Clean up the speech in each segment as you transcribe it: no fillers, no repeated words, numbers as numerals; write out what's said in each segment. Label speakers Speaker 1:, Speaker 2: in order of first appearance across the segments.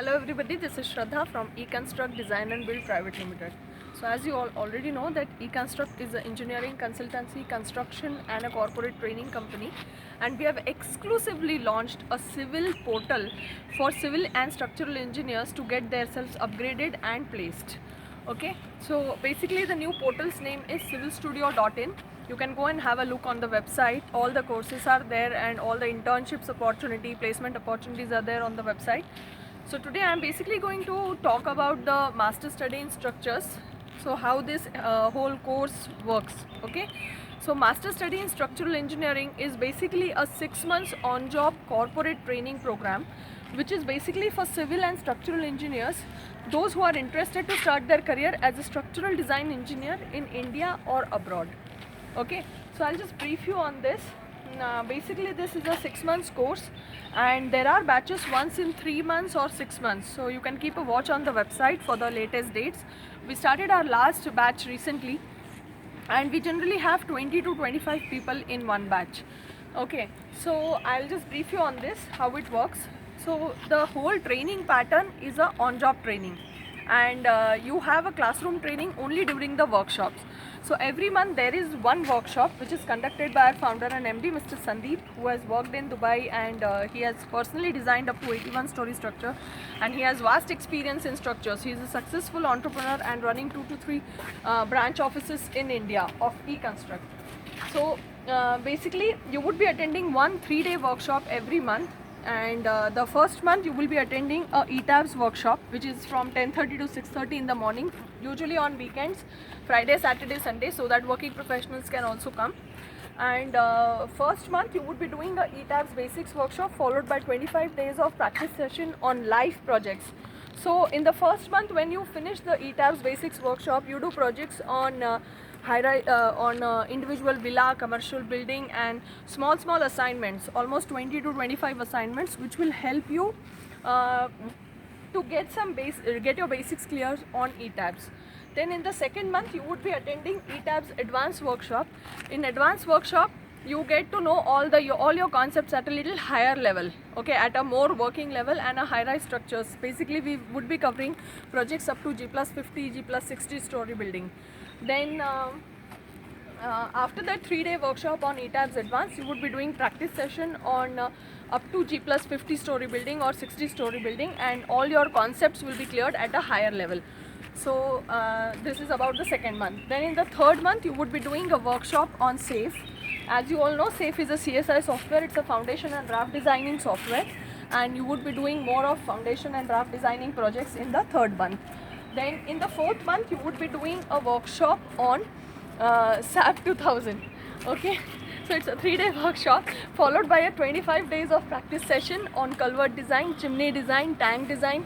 Speaker 1: Hello everybody, this is Shraddha from eConstruct Design and Build Private Limited. So as you all already know that eConstruct is an engineering consultancy, construction and a corporate training company, and we have exclusively launched a civil portal for civil and structural engineers to get themselves upgraded and placed. Okay, so basically the new portal's name is civilstudio.in. You can go and have a look on the website. All the courses are there and all the internships opportunity, placement opportunities are there on the website. So today I am basically going to talk about the master study in structures. So how this whole course works. Okay. So master study in structural engineering is basically a 6 months on-job corporate training program, which is basically for civil and structural engineers, those who are interested to start their career as a structural design engineer in India or abroad. Okay, so I'll just brief you on this. Basically this is a 6 months course and there are batches once in 3 months or 6 months, so you can keep a watch on the website for the latest dates. We started our last batch recently and we generally have 20 to 25 people in one batch. Okay, so I'll just brief you on this, how it works. So the whole training pattern is a on-job training, and you have a classroom training only during the workshops. So every month there is one workshop which is conducted by our founder and MD, Mr. Sandeep, who has worked in Dubai, and he has personally designed up to 81-story structure, and he has vast experience in structures. He is a successful entrepreneur and running 2 to 3 branch offices in India of eConstruct. So basically you would be attending one 3-day workshop every month, and the first month you will be attending a ETABS workshop, which is from 10:30 to 6:30 in the morning, usually on weekends, Friday, Saturday, Sunday, so that working professionals can also come. And first month you would be doing a ETABS basics workshop, followed by 25 days of practice session on live projects. So in the first month, when you finish the ETABS basics workshop, you do projects on individual villa, commercial building, and small assignments, almost 20 to 25 assignments, which will help you to get your basics clear on ETABS. Then in the second month you would be attending ETABS advanced workshop. In advanced workshop you get to know all your concepts at a little higher level, okay, at a more working level and a high-rise structures. Basically we would be covering projects up to G+50, G+60 story building. Then after that 3-day workshop on ETABS Advanced, you would be doing practice session on up to G+50 story building or 60 story building, and all your concepts will be cleared at a higher level. So this is about the second month. Then in the third month you would be doing a workshop on SAFE. As you all know, SAFE is a CSI software. It's a foundation and draft designing software, and you would be doing more of foundation and draft designing projects in the third month. Then in the fourth month you would be doing a workshop on SAP 2000. Okay, so it's a 3-day workshop followed by a 25 days of practice session on culvert design, chimney design, tank design,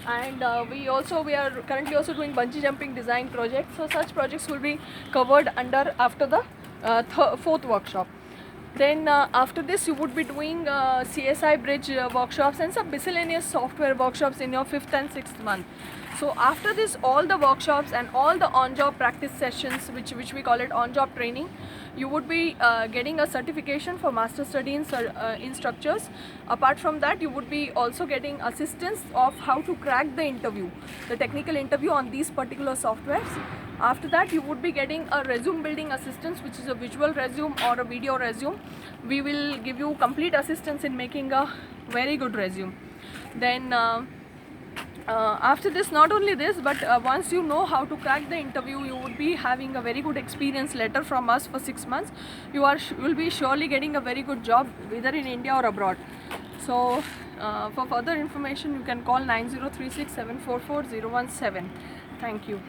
Speaker 1: and we are currently also doing bungee jumping design projects. So such projects will be covered after the fourth workshop. Then after this you would be doing CSI bridge workshops and some miscellaneous software workshops in your 5th and 6th month. So after this, all the workshops and all the on-job practice sessions, which we call it on-job training, you would be getting a certification for master study in structures. Apart from that, you would be also getting assistance of how to crack the interview, the technical interview on these particular softwares. After that, you would be getting a resume building assistance, which is a visual resume or a video resume. We will give you complete assistance in making a very good resume. Then after this, not only this, but once you know how to crack the interview, you would be having a very good experience letter from us for 6 months. You will be surely getting a very good job either in India or abroad. So for further information you can call 9036 744 017. Thank you.